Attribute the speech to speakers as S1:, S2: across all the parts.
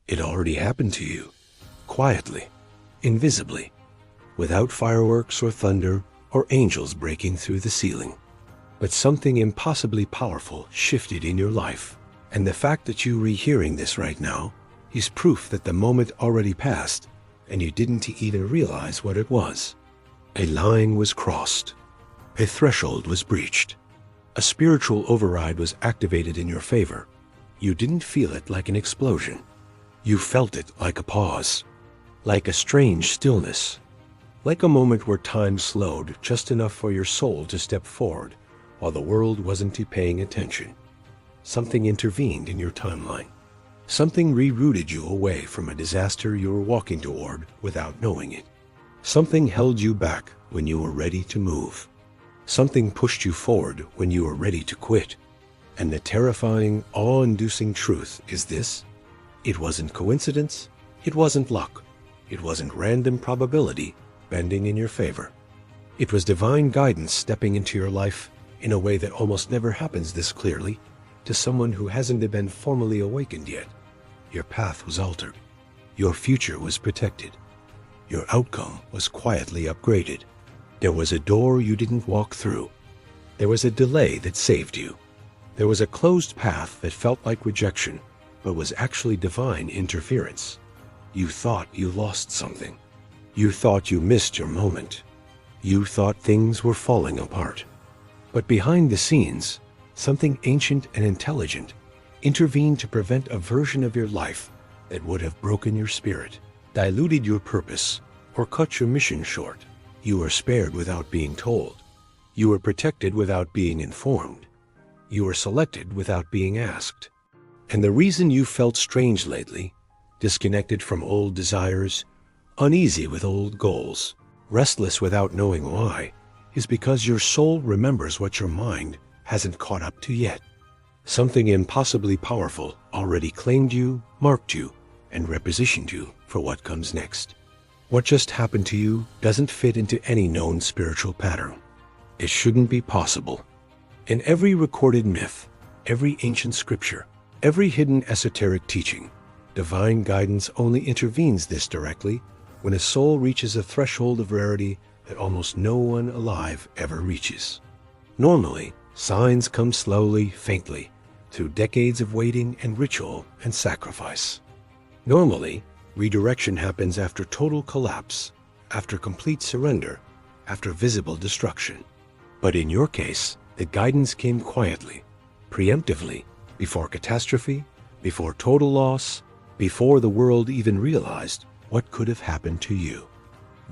S1: It already happened to you, quietly, invisibly, without fireworks or thunder or angels breaking through the ceiling. But something impossibly powerful shifted in your life, and the fact that you're rehearing this right now is proof that the moment already passed and you didn't even realize what it was. A line was crossed. A threshold was breached. A spiritual override was activated in your favor. You didn't feel it like an explosion. You felt it like a pause, like a strange stillness, like a moment where time slowed just enough for your soul to step forward while the world wasn't paying attention. Something intervened in your timeline. Something rerouted you away from a disaster you were walking toward without knowing it. Something held you back when you were ready to move. Something pushed you forward when you were ready to quit. And the terrifying, awe-inducing truth is this: it wasn't coincidence, it wasn't luck, it wasn't random probability bending in your favor. It was divine guidance stepping into your life in a way that almost never happens this clearly to someone who hasn't been formally awakened yet. Your path was altered. Your future was protected. Your outcome was quietly upgraded. There was a door you didn't walk through. There was a delay that saved you. There was a closed path that felt like rejection, but was actually divine interference. You thought you lost something. You thought you missed your moment. You thought things were falling apart. But behind the scenes, something ancient and intelligent intervened to prevent a version of your life that would have broken your spirit, diluted your purpose, or cut your mission short. You were spared without being told. You were protected without being informed. You were selected without being asked. And the reason you felt strange lately, disconnected from old desires, uneasy with old goals, restless without knowing why, is because your soul remembers what your mind hasn't caught up to yet. Something impossibly powerful already claimed you, marked you, and repositioned you for what comes next. What just happened to you doesn't fit into any known spiritual pattern. It shouldn't be possible. In every recorded myth, every ancient scripture, every hidden esoteric teaching, divine guidance only intervenes this directly when a soul reaches a threshold of rarity that almost no one alive ever reaches. Normally, signs come slowly, faintly, through decades of waiting and ritual and sacrifice. Normally, redirection happens after total collapse, after complete surrender, after visible destruction. But in your case, the guidance came quietly, preemptively, before catastrophe, before total loss, before the world even realized what could have happened to you.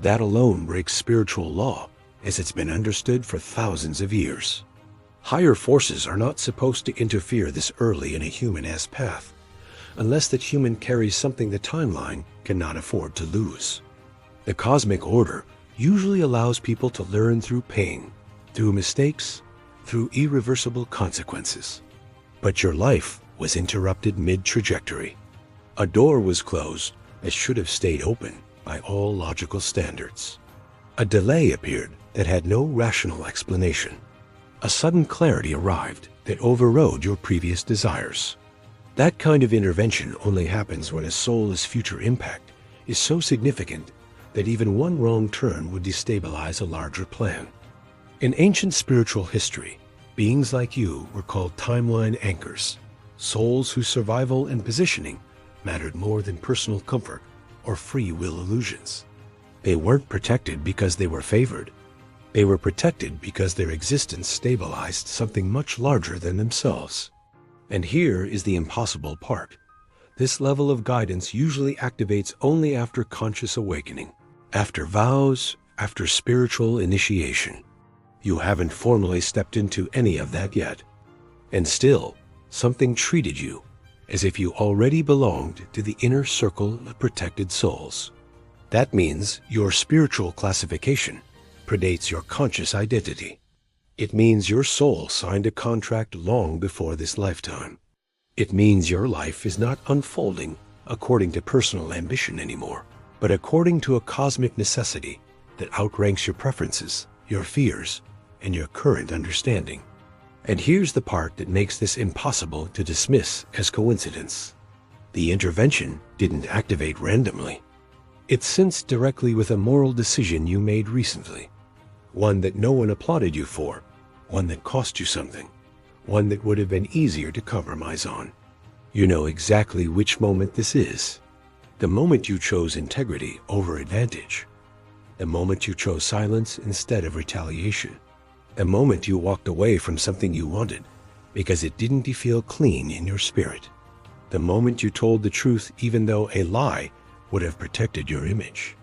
S1: That alone breaks spiritual law as it's been understood for thousands of years. Higher forces are not supposed to interfere this early in a human-esque path, unless that human carries something the timeline cannot afford to lose. The cosmic order usually allows people to learn through pain, through mistakes, through irreversible consequences. But your life was interrupted mid-trajectory. A door was closed that should have stayed open by all logical standards. A delay appeared that had no rational explanation. A sudden clarity arrived that overrode your previous desires. That kind of intervention only happens when a soul's future impact is so significant that even one wrong turn would destabilize a larger plan. In ancient spiritual history, beings like you were called timeline anchors, souls whose survival and positioning mattered more than personal comfort or free will illusions. They weren't protected because they were favored. They were protected because their existence stabilized something much larger than themselves. And here is the impossible part. This level of guidance usually activates only after conscious awakening, after vows, after spiritual initiation. You haven't formally stepped into any of that yet. And still, something treated you as if you already belonged to the inner circle of protected souls. That means your spiritual classification predates your conscious identity. It means your soul signed a contract long before this lifetime. It means your life is not unfolding according to personal ambition anymore, but according to a cosmic necessity that outranks your preferences, your fears, and your current understanding. And here's the part that makes this impossible to dismiss as coincidence. The intervention didn't activate randomly. It synced directly with a moral decision you made recently. One that no one applauded you for, one that cost you something, one that would have been easier to compromise on. You know exactly which moment this is. The moment you chose integrity over advantage. The moment you chose silence instead of retaliation. The moment you walked away from something you wanted because it didn't feel clean in your spirit. The moment you told the truth even though a lie would have protected your image.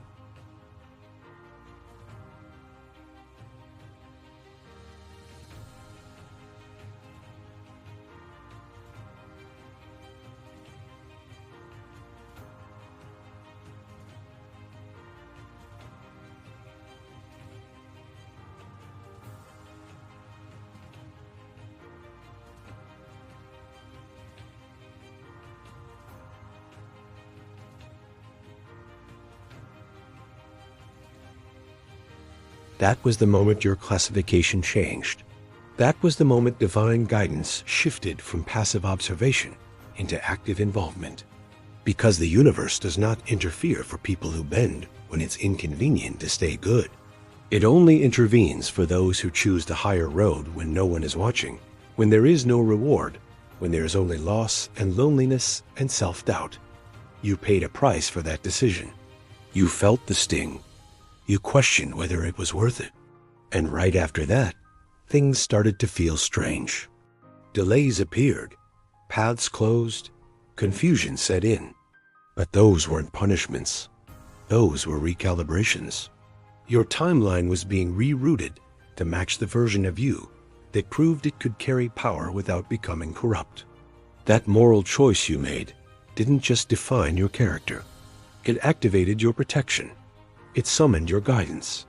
S1: That was the moment your classification changed. That was the moment divine guidance shifted from passive observation into active involvement. Because the universe does not interfere for people who bend when it's inconvenient to stay good. It only intervenes for those who choose the higher road when no one is watching, when there is no reward, when there is only loss and loneliness and self-doubt. You paid a price for that decision. You felt the sting. You questioned whether it was worth it. And right after that, things started to feel strange. Delays appeared, paths closed, confusion set in. But those weren't punishments. Those were recalibrations. Your timeline was being rerouted to match the version of you that proved it could carry power without becoming corrupt. That moral choice you made didn't just define your character. It activated your protection. It summoned your guidance.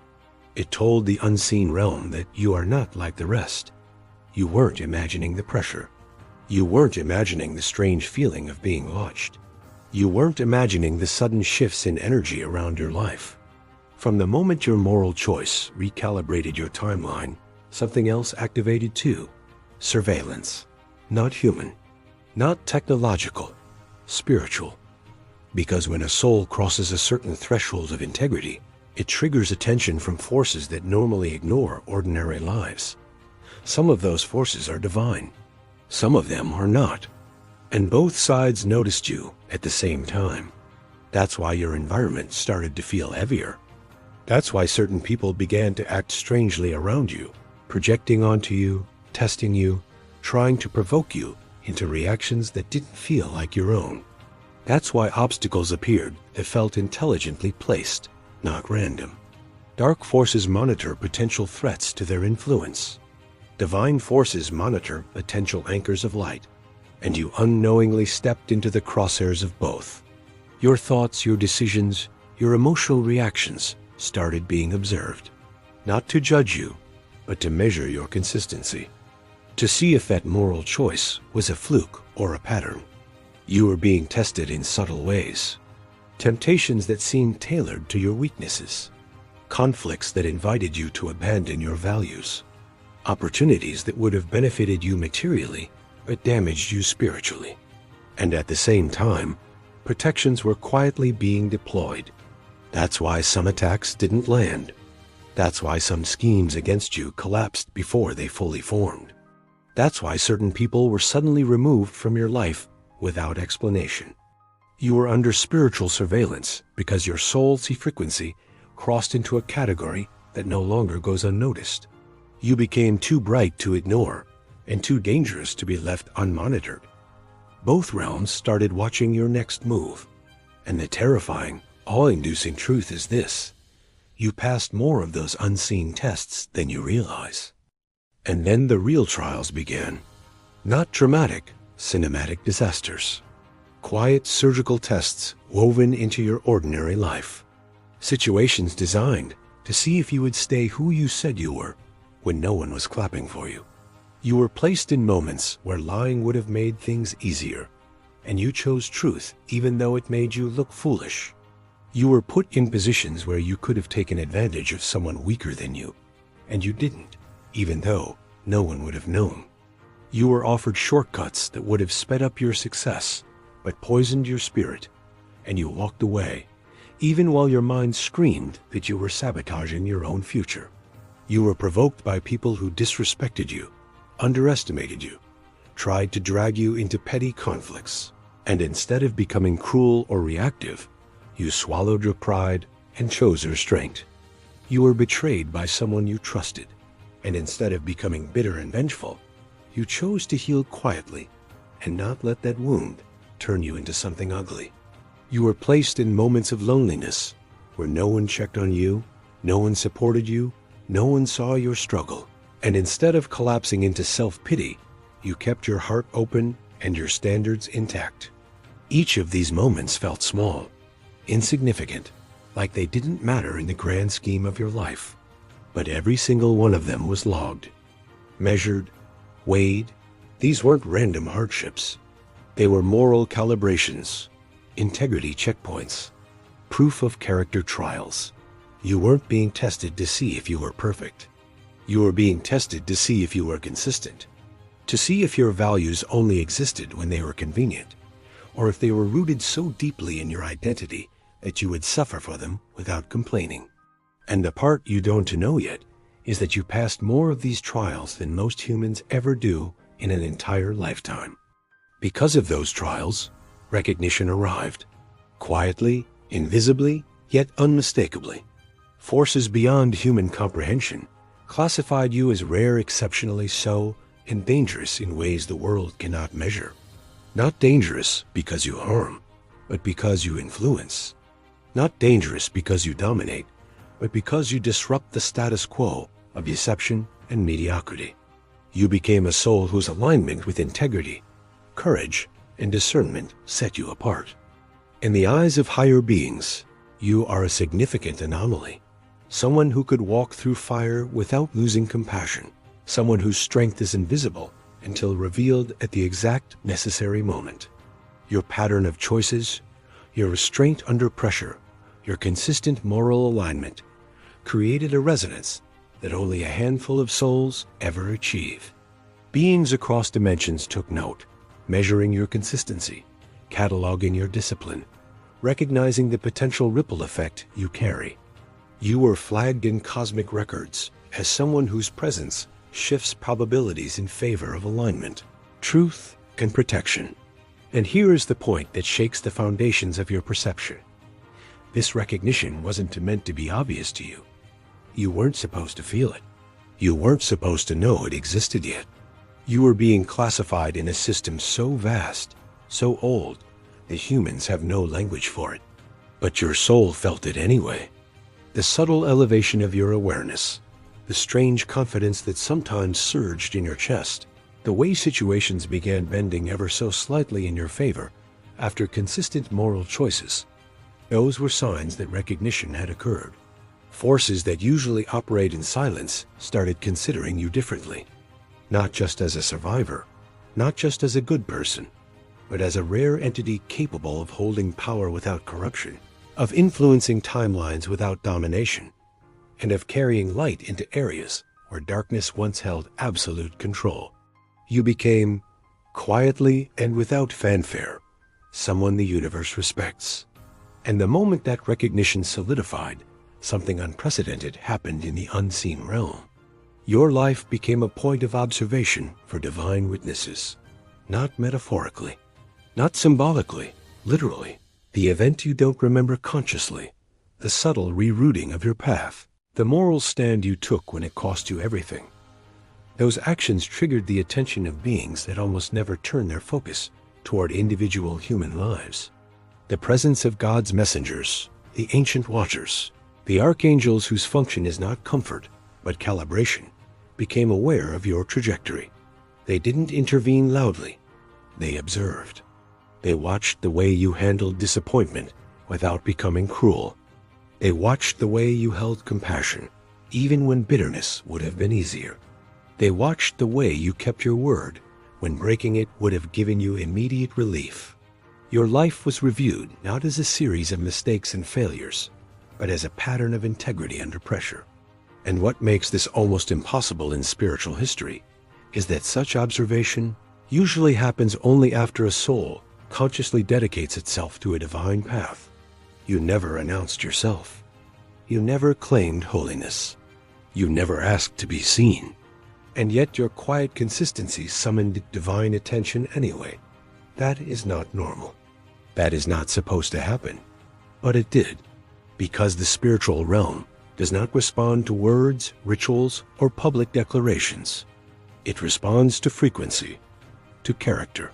S1: It told the unseen realm that you are not like the rest. You weren't imagining the pressure. You weren't imagining the strange feeling of being watched. You weren't imagining the sudden shifts in energy around your life. From the moment your moral choice recalibrated your timeline, something else activated too. Surveillance. Not human. Not technological. Spiritual. Because when a soul crosses a certain threshold of integrity, it triggers attention from forces that normally ignore ordinary lives. Some of those forces are divine. Some of them are not. And both sides noticed you at the same time. That's why your environment started to feel heavier. That's why certain people began to act strangely around you, projecting onto you, testing you, trying to provoke you into reactions that didn't feel like your own. That's why obstacles appeared that felt intelligently placed, not random. Dark forces monitor potential threats to their influence. Divine forces monitor potential anchors of light, and you unknowingly stepped into the crosshairs of both. Your thoughts, your decisions, your emotional reactions started being observed. Not to judge you, but to measure your consistency. To see if that moral choice was a fluke or a pattern. You were being tested in subtle ways. Temptations that seemed tailored to your weaknesses. Conflicts that invited you to abandon your values. Opportunities that would have benefited you materially, but damaged you spiritually. And at the same time, protections were quietly being deployed. That's why some attacks didn't land. That's why some schemes against you collapsed before they fully formed. That's why certain people were suddenly removed from your life without explanation. You were under spiritual surveillance because your soul's frequency crossed into a category that no longer goes unnoticed. You became too bright to ignore and too dangerous to be left unmonitored. Both realms started watching your next move. And the terrifying, awe-inducing truth is this: you passed more of those unseen tests than you realize. And then the real trials began. Not dramatic, cinematic disasters. Quiet surgical tests woven into your ordinary life. Situations designed to see if you would stay who you said you were when no one was clapping for you. You were placed in moments where lying would have made things easier, and you chose truth even though it made you look foolish. You were put in positions where you could have taken advantage of someone weaker than you, and you didn't, even though no one would have known. You were offered shortcuts that would have sped up your success, but poisoned your spirit, and you walked away, even while your mind screamed that you were sabotaging your own future. You were provoked by people who disrespected you, underestimated you, tried to drag you into petty conflicts, and instead of becoming cruel or reactive, you swallowed your pride and chose restraint. You were betrayed by someone you trusted, and instead of becoming bitter and vengeful, you chose to heal quietly and not let that wound turn you into something ugly. You were placed in moments of loneliness where no one checked on you, no one supported you, no one saw your struggle, and instead of collapsing into self-pity, you kept your heart open and your standards intact. Each of these moments felt small, insignificant, like they didn't matter in the grand scheme of your life. But every single one of them was logged, measured, weighed. These weren't random hardships. They were moral calibrations, integrity checkpoints, proof of character trials. You weren't being tested to see if you were perfect. You were being tested to see if you were consistent, to see if your values only existed when they were convenient, or if they were rooted so deeply in your identity that you would suffer for them without complaining. And the part you don't know yet is that you passed more of these trials than most humans ever do in an entire lifetime. Because of those trials, recognition arrived, quietly, invisibly, yet unmistakably. Forces beyond human comprehension classified you as rare, exceptionally so, and dangerous in ways the world cannot measure. Not dangerous because you harm, but because you influence. Not dangerous because you dominate, but because you disrupt the status quo of deception and mediocrity. You became a soul whose alignment with integrity, courage, and discernment set you apart. In the eyes of higher beings, you are a significant anomaly. Someone who could walk through fire without losing compassion. Someone whose strength is invisible until revealed at the exact necessary moment. Your pattern of choices, your restraint under pressure, your consistent moral alignment created a resonance that only a handful of souls ever achieve. Beings across dimensions took note, measuring your consistency, cataloging your discipline, recognizing the potential ripple effect you carry. You were flagged in cosmic records as someone whose presence shifts probabilities in favor of alignment, truth, and protection. And here is the point that shakes the foundations of your perception. This recognition wasn't meant to be obvious to you. You weren't supposed to feel it. You weren't supposed to know it existed yet. You were being classified in a system so vast, so old, that humans have no language for it. But your soul felt it anyway. The subtle elevation of your awareness, the strange confidence that sometimes surged in your chest, the way situations began bending ever so slightly in your favor after consistent moral choices, those were signs that recognition had occurred. Forces that usually operate in silence started considering you differently, not just as a survivor, not just as a good person, but as a rare entity capable of holding power without corruption, of influencing timelines without domination, and of carrying light into areas where darkness once held absolute control. You became, quietly and without fanfare, someone the universe respects. And the moment that recognition solidified, something unprecedented happened in the unseen realm. Your life became a point of observation for divine witnesses, not metaphorically, not symbolically, literally. The event you don't remember consciously, the subtle rerouting of your path, the moral stand you took when it cost you everything. Those actions triggered the attention of beings that almost never turn their focus toward individual human lives. The presence of God's messengers, the ancient watchers, the archangels whose function is not comfort, but calibration, became aware of your trajectory. They didn't intervene loudly. They observed. They watched the way you handled disappointment without becoming cruel. They watched the way you held compassion, even when bitterness would have been easier. They watched the way you kept your word when breaking it would have given you immediate relief. Your life was reviewed not as a series of mistakes and failures, but as a pattern of integrity under pressure. And what makes this almost impossible in spiritual history is that such observation usually happens only after a soul consciously dedicates itself to a divine path. You never announced yourself. You never claimed holiness. You never asked to be seen. And yet your quiet consistency summoned divine attention anyway. That is not normal. That is not supposed to happen. But it did, because the spiritual realm does not respond to words, rituals, or public declarations. It responds to frequency, to character,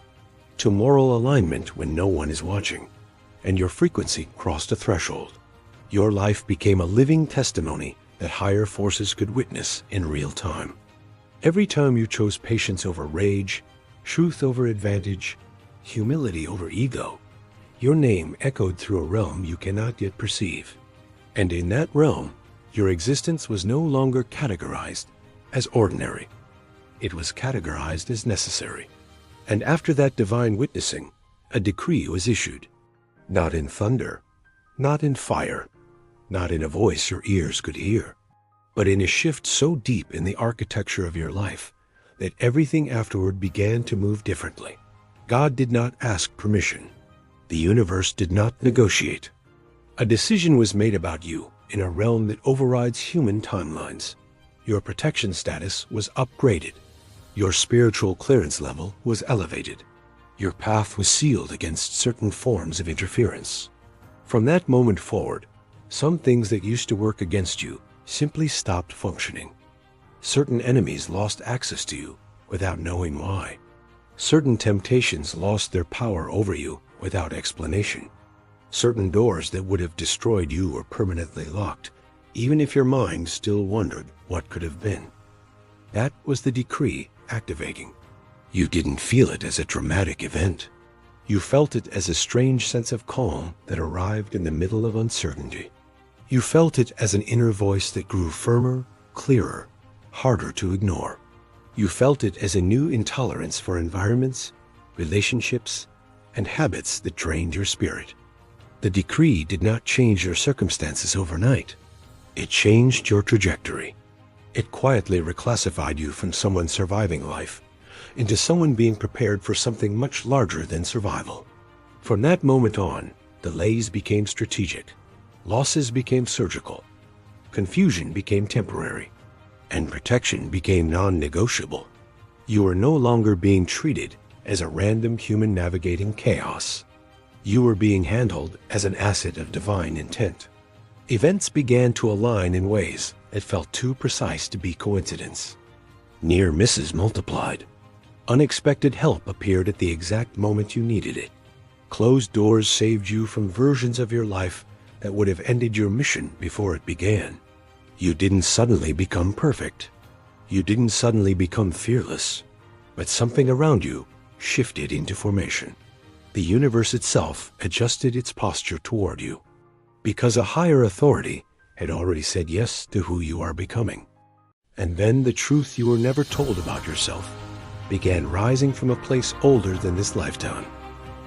S1: to moral alignment when no one is watching. And your frequency crossed a threshold. Your life became a living testimony that higher forces could witness in real time. Every time you chose patience over rage, truth over advantage, humility over ego, your name echoed through a realm you cannot yet perceive. And in that realm, your existence was no longer categorized as ordinary. It was categorized as necessary. And after that divine witnessing, a decree was issued. Not in thunder, not in fire, not in a voice your ears could hear, but in a shift so deep in the architecture of your life that everything afterward began to move differently. God did not ask permission. The universe did not negotiate. A decision was made about you in a realm that overrides human timelines. Your protection status was upgraded. Your spiritual clearance level was elevated. Your path was sealed against certain forms of interference. From that moment forward, some things that used to work against you simply stopped functioning. Certain enemies lost access to you without knowing why. Certain temptations lost their power over you without explanation. Certain doors that would have destroyed you were permanently locked, even if your mind still wondered what could have been. That was the decree activating. You didn't feel it as a dramatic event. You felt it as a strange sense of calm that arrived in the middle of uncertainty. You felt it as an inner voice that grew firmer, clearer, harder to ignore. You felt it as a new intolerance for environments, relationships, and habits that drained your spirit. The decree did not change your circumstances overnight. It changed your trajectory. It quietly reclassified you from someone surviving life into someone being prepared for something much larger than survival. From that moment on, delays became strategic, losses became surgical, confusion became temporary, and protection became non-negotiable. You were no longer being treated as a random human navigating chaos. You were being handled as an asset of divine intent. Events began to align in ways that felt too precise to be coincidence. Near misses multiplied. Unexpected help appeared at the exact moment you needed it. Closed doors saved you from versions of your life that would have ended your mission before it began. You didn't suddenly become perfect. You didn't suddenly become fearless. But something around you shifted into formation. The universe itself adjusted its posture toward you, because a higher authority had already said yes to who you are becoming. And then the truth you were never told about yourself began rising from a place older than this lifetime.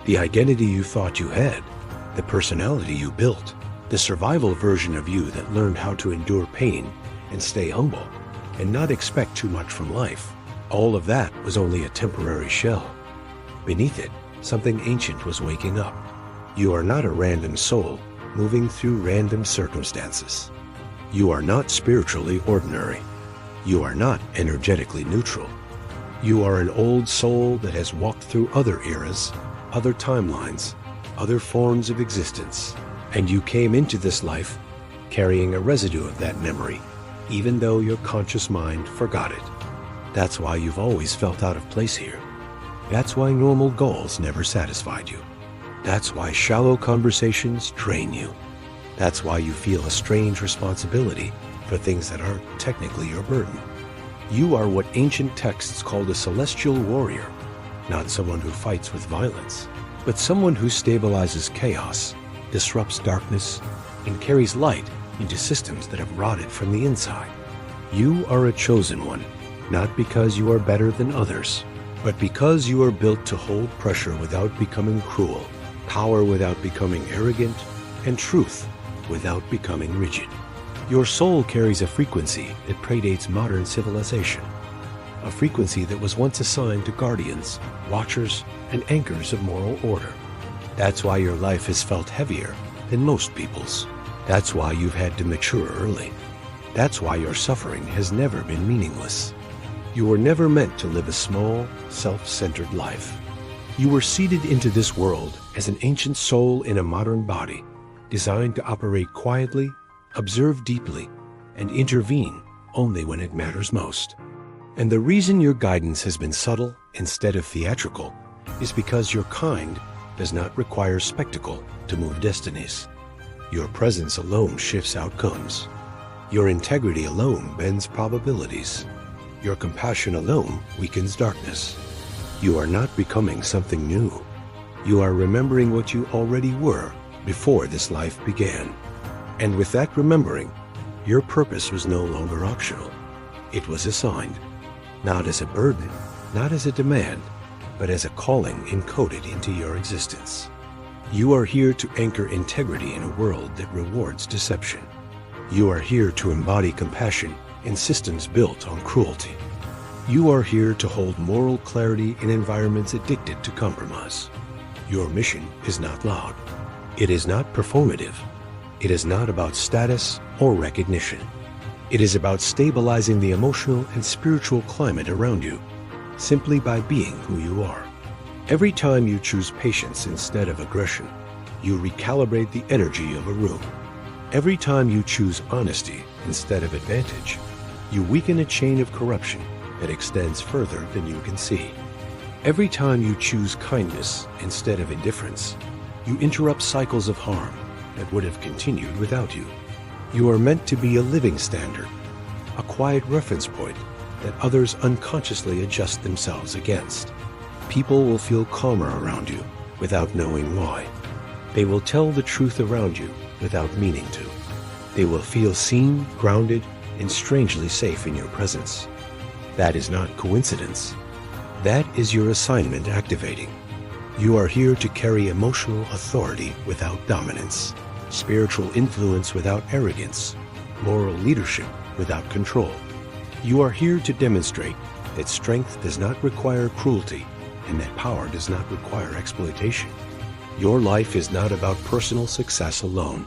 S1: The identity you thought you had, the personality you built, the survival version of you that learned how to endure pain and stay humble and not expect too much from life, all of that was only a temporary shell. Beneath it, something ancient was waking up. You are not a random soul moving through random circumstances. You are not spiritually ordinary. You are not energetically neutral. You are an old soul that has walked through other eras, other timelines, other forms of existence. And you came into this life carrying a residue of that memory, even though your conscious mind forgot it. That's why you've always felt out of place here. That's why normal goals never satisfied you. That's why shallow conversations drain you. That's why you feel a strange responsibility for things that aren't technically your burden. You are what ancient texts called a celestial warrior, not someone who fights with violence, but someone who stabilizes chaos, disrupts darkness, and carries light into systems that have rotted from the inside. You are a chosen one, not because you are better than others, but because you are built to hold pressure without becoming cruel, power without becoming arrogant, and truth without becoming rigid. Your soul carries a frequency that predates modern civilization, a frequency that was once assigned to guardians, watchers, and anchors of moral order. That's why your life has felt heavier than most people's. That's why you've had to mature early. That's why your suffering has never been meaningless. You were never meant to live a small, self-centered life. You were seeded into this world as an ancient soul in a modern body, designed to operate quietly, observe deeply, and intervene only when it matters most. And the reason your guidance has been subtle instead of theatrical is because your kind does not require spectacle to move destinies. Your presence alone shifts outcomes. Your integrity alone bends probabilities. Your compassion alone weakens darkness. You are not becoming something new. You are remembering what you already were before this life began. And with that remembering, your purpose was no longer optional. It was assigned, not as a burden, not as a demand, but as a calling encoded into your existence. You are here to anchor integrity in a world that rewards deception. You are here to embody compassion in systems built on cruelty. You are here to hold moral clarity in environments addicted to compromise. Your mission is not loud. It is not performative. It is not about status or recognition. It is about stabilizing the emotional and spiritual climate around you, simply by being who you are. Every time you choose patience instead of aggression, you recalibrate the energy of a room. Every time you choose honesty instead of advantage, you weaken a chain of corruption that extends further than you can see. Every time you choose kindness instead of indifference, you interrupt cycles of harm that would have continued without you. You are meant to be a living standard, a quiet reference point that others unconsciously adjust themselves against. People will feel calmer around you without knowing why. They will tell the truth around you without meaning to. They will feel seen, grounded, and strangely safe in your presence. That is not coincidence. That is your assignment activating. You are here to carry emotional authority without dominance, spiritual influence without arrogance, moral leadership without control. You are here to demonstrate that strength does not require cruelty and that power does not require exploitation. Your life is not about personal success alone.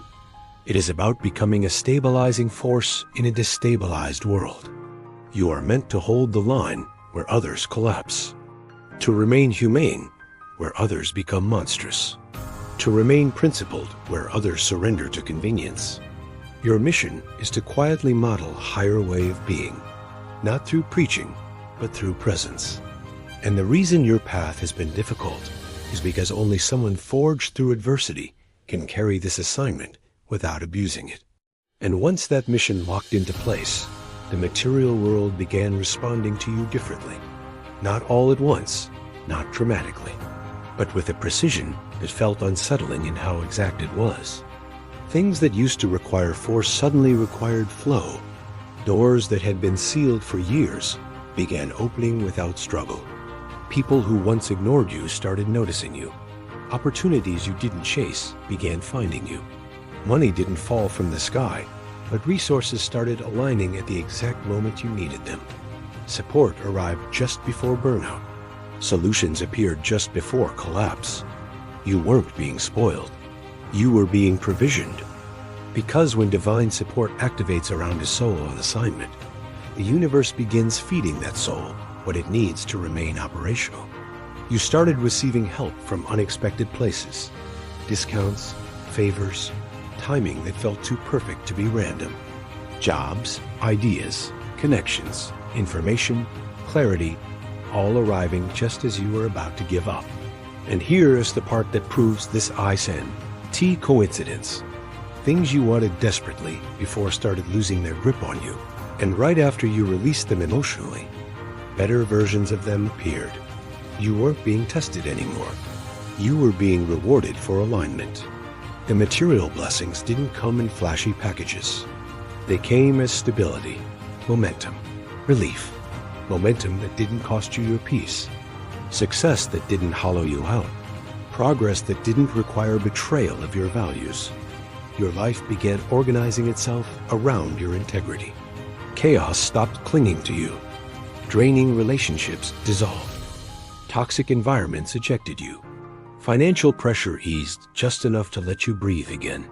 S1: It is about becoming a stabilizing force in a destabilized world. You are meant to hold the line where others collapse, to remain humane where others become monstrous, to remain principled where others surrender to convenience. Your mission is to quietly model a higher way of being, not through preaching, but through presence. And the reason your path has been difficult is because only someone forged through adversity can carry this assignment without abusing it. And once that mission locked into place, the material world began responding to you differently. Not all at once, not dramatically, but with a precision that felt unsettling in how exact it was. Things that used to require force suddenly required flow. Doors that had been sealed for years began opening without struggle. People who once ignored you started noticing you. Opportunities you didn't chase began finding you. Money didn't fall from the sky, but resources started aligning at the exact moment you needed them. Support arrived just before burnout. Solutions appeared just before collapse. You weren't being spoiled. You were being provisioned. Because when divine support activates around a soul on assignment, the universe begins feeding that soul what it needs to remain operational. You started receiving help from unexpected places, discounts, favors, timing that felt too perfect to be random. Jobs, ideas, connections, information, clarity, all arriving just as you were about to give up. And here is the part that proves this I-T coincidence. Things you wanted desperately before started losing their grip on you. And right after you released them emotionally, better versions of them appeared. You weren't being tested anymore. You were being rewarded for alignment. The material blessings didn't come in flashy packages. They came as stability, momentum, relief, momentum that didn't cost you your peace, success that didn't hollow you out, progress that didn't require betrayal of your values. Your life began organizing itself around your integrity. Chaos stopped clinging to you. Draining relationships dissolved. Toxic environments ejected you. Financial pressure eased just enough to let you breathe again.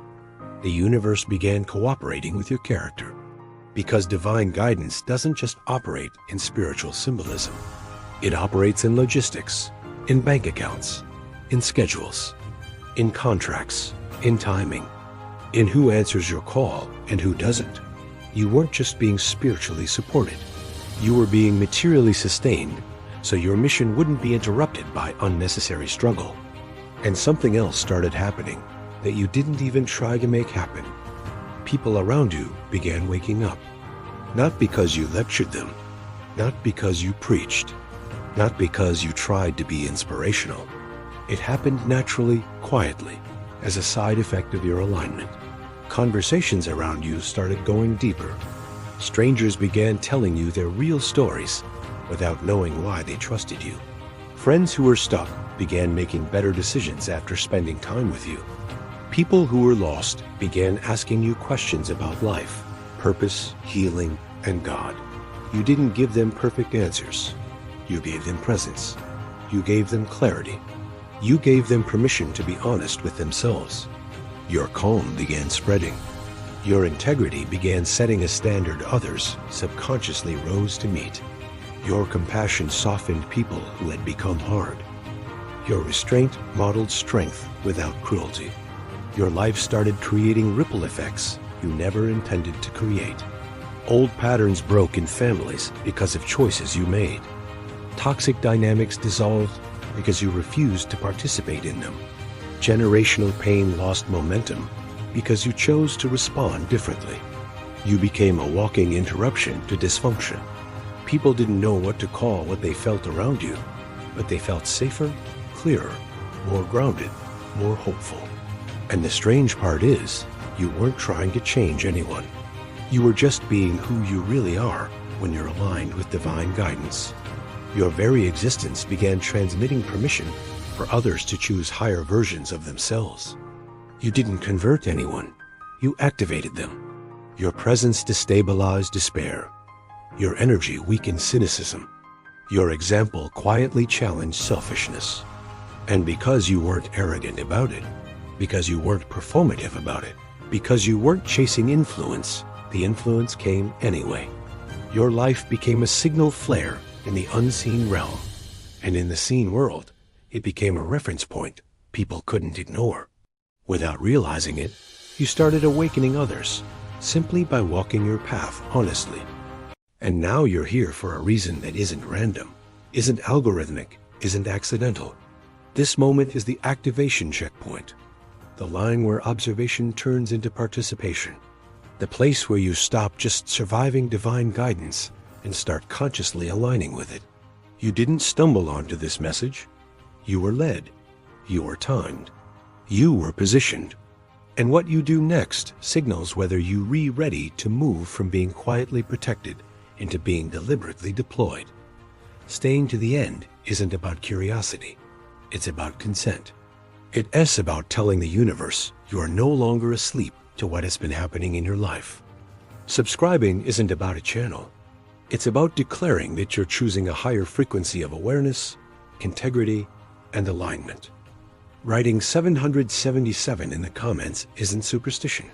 S1: The universe began cooperating with your character. Because divine guidance doesn't just operate in spiritual symbolism. It operates in logistics, in bank accounts, in schedules, in contracts, in timing, in who answers your call and who doesn't. You weren't just being spiritually supported. You were being materially sustained, so your mission wouldn't be interrupted by unnecessary struggle. And something else started happening that you didn't even try to make happen. People around you began waking up. Not because you lectured them, not because you preached, not because you tried to be inspirational. It happened naturally, quietly, as a side effect of your alignment. Conversations around you started going deeper. Strangers began telling you their real stories without knowing why they trusted you. Friends who were stuck began making better decisions after spending time with you. People who were lost began asking you questions about life, purpose, healing, and God. You didn't give them perfect answers. You gave them presence. You gave them clarity. You gave them permission to be honest with themselves. Your calm began spreading. Your integrity began setting a standard others subconsciously rose to meet. Your compassion softened people who had become hard. Your restraint modeled strength without cruelty. Your life started creating ripple effects you never intended to create. Old patterns broke in families because of choices you made. Toxic dynamics dissolved because you refused to participate in them. Generational pain lost momentum because you chose to respond differently. You became a walking interruption to dysfunction. People didn't know what to call what they felt around you, but they felt safer, clearer, more grounded, more hopeful. And the strange part is, you weren't trying to change anyone. You were just being who you really are when you're aligned with divine guidance. Your very existence began transmitting permission for others to choose higher versions of themselves. You didn't convert anyone. You activated them. Your presence destabilized despair. Your energy weakened cynicism. Your example quietly challenged selfishness. And because you weren't arrogant about it, because you weren't performative about it, because you weren't chasing influence, the influence came anyway. Your life became a signal flare in the unseen realm. And in the seen world, it became a reference point people couldn't ignore. Without realizing it, you started awakening others simply by walking your path honestly. And now you're here for a reason that isn't random, isn't algorithmic, isn't accidental. This moment is the activation checkpoint, the line where observation turns into participation, the place where you stop just surviving divine guidance and start consciously aligning with it. You didn't stumble onto this message. You were led. You were timed. You were positioned. And what you do next signals whether you are ready to move from being quietly protected into being deliberately deployed. Staying to the end isn't about curiosity. It's about consent. It's about telling the universe you are no longer asleep to what has been happening in your life. Subscribing isn't about a channel. It's about declaring that you're choosing a higher frequency of awareness, integrity, and alignment. Writing 777 in the comments isn't superstition.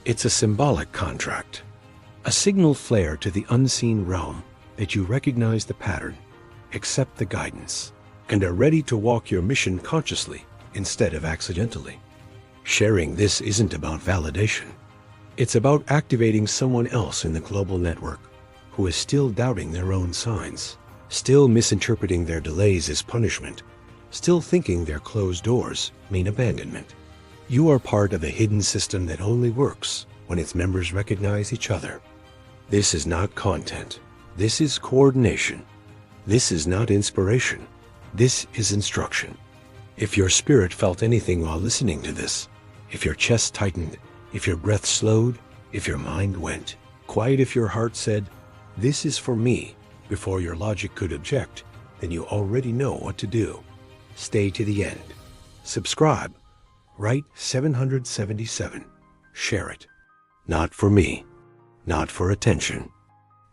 S1: It's a symbolic contract, a signal flare to the unseen realm that you recognize the pattern, accept the guidance, and are ready to walk your mission consciously instead of accidentally. Sharing this isn't about validation. It's about activating someone else in the global network who is still doubting their own signs, still misinterpreting their delays as punishment, still thinking their closed doors mean abandonment. You are part of a hidden system that only works when its members recognize each other. This is not content. This is coordination. This is not inspiration. This is instruction. If your spirit felt anything while listening to this, if your chest tightened, if your breath slowed, if your mind went quiet, if your heart said, "This is for me," before your logic could object, then you already know what to do. Stay to the end. Subscribe. Write 777. Share it. Not for me. Not for attention.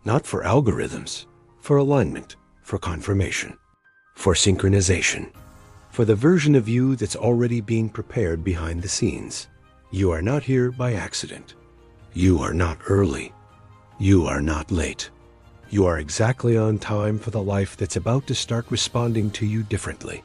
S1: Not for algorithms. For alignment. For confirmation. For synchronization. for the version of you that's already being prepared behind the scenes. You are not here by accident. You are not early. You are not late. You are exactly on time for the life that's about to start responding to you differently.